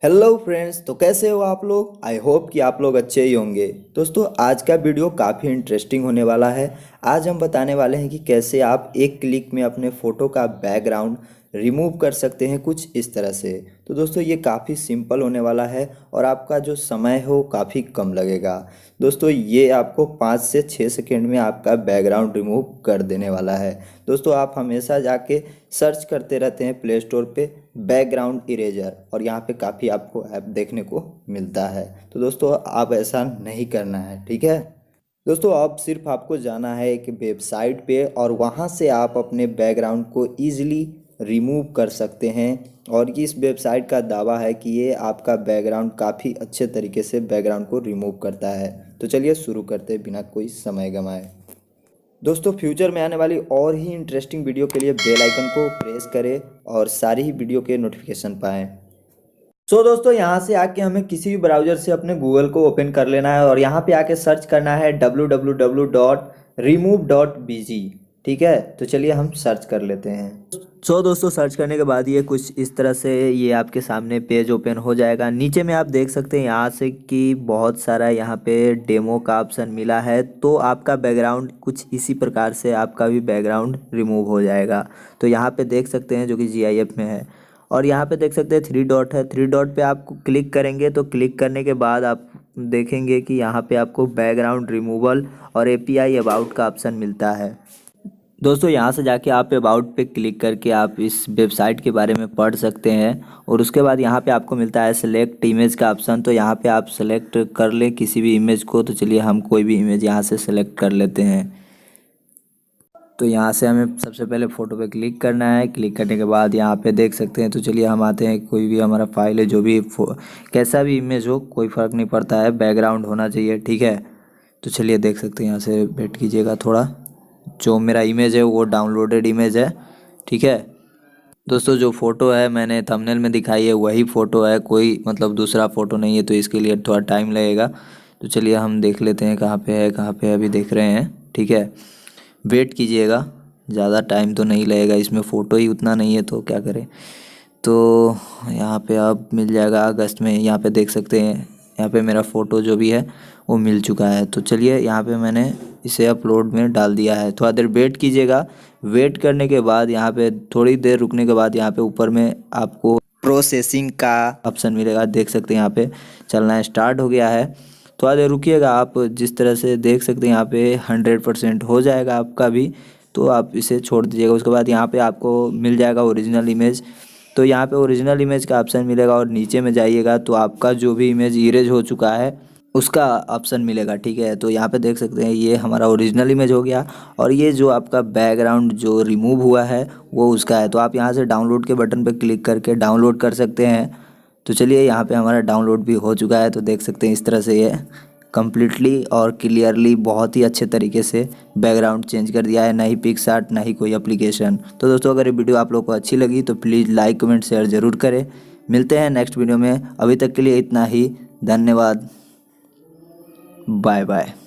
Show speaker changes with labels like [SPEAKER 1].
[SPEAKER 1] Hello friends, तो कैसे हो आप लोग। आई होप कि आप लोग अच्छे ही होंगे। दोस्तों, आज का वीडियो काफ़ी इंटरेस्टिंग होने वाला है। आज हम बताने वाले हैं कि कैसे आप एक क्लिक में अपने फ़ोटो का बैकग्राउंड रिमूव कर सकते हैं कुछ इस तरह से। तो दोस्तों, ये काफ़ी सिंपल होने वाला है और आपका जो समय है वो काफ़ी कम लगेगा। दोस्तों, ये आपको 5 से 6 सेकेंड में आपका बैकग्राउंड रिमूव कर देने वाला है। दोस्तों, आप हमेशा जाके सर्च करते रहते हैं प्ले स्टोर पे बैकग्राउंड इरेजर, और यहाँ पे काफ़ी आपको ऐप देखने को मिलता है। तो दोस्तों, आप ऐसा नहीं करना है, ठीक है। दोस्तों, अब सिर्फ आपको जाना है एक वेबसाइट पे और वहाँ से आप अपने बैकग्राउंड को ईजिली रिमूव कर सकते हैं। और इस वेबसाइट का दावा है कि ये आपका बैकग्राउंड काफ़ी अच्छे तरीके से बैकग्राउंड को रिमूव करता है। तो चलिए शुरू करते हैं बिना कोई समय गंवाए। दोस्तों, फ्यूचर में आने वाली और ही इंटरेस्टिंग वीडियो के लिए बेल आइकन को प्रेस करें और सारी ही वीडियो के नोटिफिकेशन पाएँ। दोस्तों, यहाँ से आके हमें किसी भी ब्राउज़र से अपने गूगल को ओपन कर लेना है और यहाँ पे आके सर्च करना है www.remove.bg। ठीक है, तो चलिए हम सर्च कर लेते हैं। दोस्तों, सर्च करने के बाद ये कुछ इस तरह से ये आपके सामने पेज ओपन हो जाएगा। नीचे में आप देख सकते हैं यहाँ से कि बहुत सारा यहाँ पे डेमो का ऑप्शन मिला है। तो आपका बैकग्राउंड कुछ इसी प्रकार से आपका भी बैकग्राउंड रिमूव हो जाएगा। तो यहाँ पे देख सकते हैं जो कि GIF में है। और यहाँ पे देख सकते हैं 3 डॉट है। 3 डॉट पे आप क्लिक करेंगे तो क्लिक करने के बाद आप देखेंगे कि यहाँ पे आपको बैकग्राउंड रिमूवल और API अबाउट का ऑप्शन मिलता है। दोस्तों, यहाँ से जाके आप अबाउट पे क्लिक करके आप इस वेबसाइट के बारे में पढ़ सकते हैं। और उसके बाद यहाँ पे आपको मिलता है सेलेक्ट इमेज का ऑप्शन। तो यहाँ पे आप सेलेक्ट कर लें किसी भी इमेज को। तो चलिए हम कोई भी इमेज यहाँ से सेलेक्ट कर लेते हैं। तो यहाँ से हमें सबसे पहले फ़ोटो पे क्लिक करना है। क्लिक करने के बाद यहाँ पे देख सकते हैं। तो चलिए हम आते हैं, कोई भी हमारा फाइल है, जो भी कैसा भी इमेज हो कोई फ़र्क नहीं पड़ता है, बैकग्राउंड होना चाहिए, ठीक है। तो चलिए देख सकते हैं, यहाँ से वेट कीजिएगा थोड़ा। जो मेरा इमेज है वो डाउनलोडेड इमेज है, ठीक है। दोस्तों, जो फ़ोटो है मैंने थंबनेल में दिखाई है वही फ़ोटो है, कोई मतलब दूसरा फ़ोटो नहीं है। तो इसके लिए थोड़ा टाइम लगेगा। तो चलिए हम देख लेते हैं कहाँ पे है, कहाँ पे है, अभी देख रहे हैं, ठीक है। वेट कीजिएगा, ज़्यादा टाइम तो नहीं लगेगा, इसमें फ़ोटो ही उतना नहीं है तो क्या करें। तो यहाँ पे अब मिल जाएगा अगस्त में। यहाँ पे देख सकते हैं, यहाँ पे मेरा फ़ोटो जो भी है वो मिल चुका है। तो चलिए यहाँ पे मैंने इसे अपलोड में डाल दिया है। थोड़ा देर वेट कीजिएगा। वेट करने के बाद यहाँ पे थोड़ी देर रुकने के बाद यहाँ पे ऊपर में आपको प्रोसेसिंग का ऑप्शन मिलेगा। देख सकते हैं यहाँ पे चलना स्टार्ट हो गया है। थोड़ा देर रुकिएगा। आप जिस तरह से देख सकते हैं यहाँ पे 100% हो जाएगा आपका भी। तो आप इसे छोड़ दीजिएगा। उसके बाद यहाँ पे आपको मिल जाएगा ओरिजिनल इमेज। तो यहाँ पे ओरिजिनल इमेज का ऑप्शन मिलेगा और नीचे में जाइएगा तो आपका जो भी इमेज इरेज हो चुका है उसका ऑप्शन मिलेगा, ठीक है। तो यहाँ पे देख सकते हैं ये हमारा ओरिजिनल इमेज हो गया और ये जो आपका बैकग्राउंड जो रिमूव हुआ है वो उसका है। तो आप यहाँ से डाउनलोड के बटन पे क्लिक करके डाउनलोड कर सकते हैं। तो चलिए यहाँ पे हमारा डाउनलोड भी हो चुका है। तो देख सकते हैं इस तरह से ये कम्प्लीटली और क्लियरली बहुत ही अच्छे तरीके से बैकग्राउंड चेंज कर दिया है। ना ही पिक्सआर्ट, ना ही कोई एप्लीकेशन। तो दोस्तों, अगर ये वीडियो आप लोग को अच्छी लगी तो प्लीज़ लाइक, कमेंट, शेयर ज़रूर करें। मिलते हैं नेक्स्ट वीडियो में। अभी तक के लिए इतना ही। धन्यवाद। Bye bye.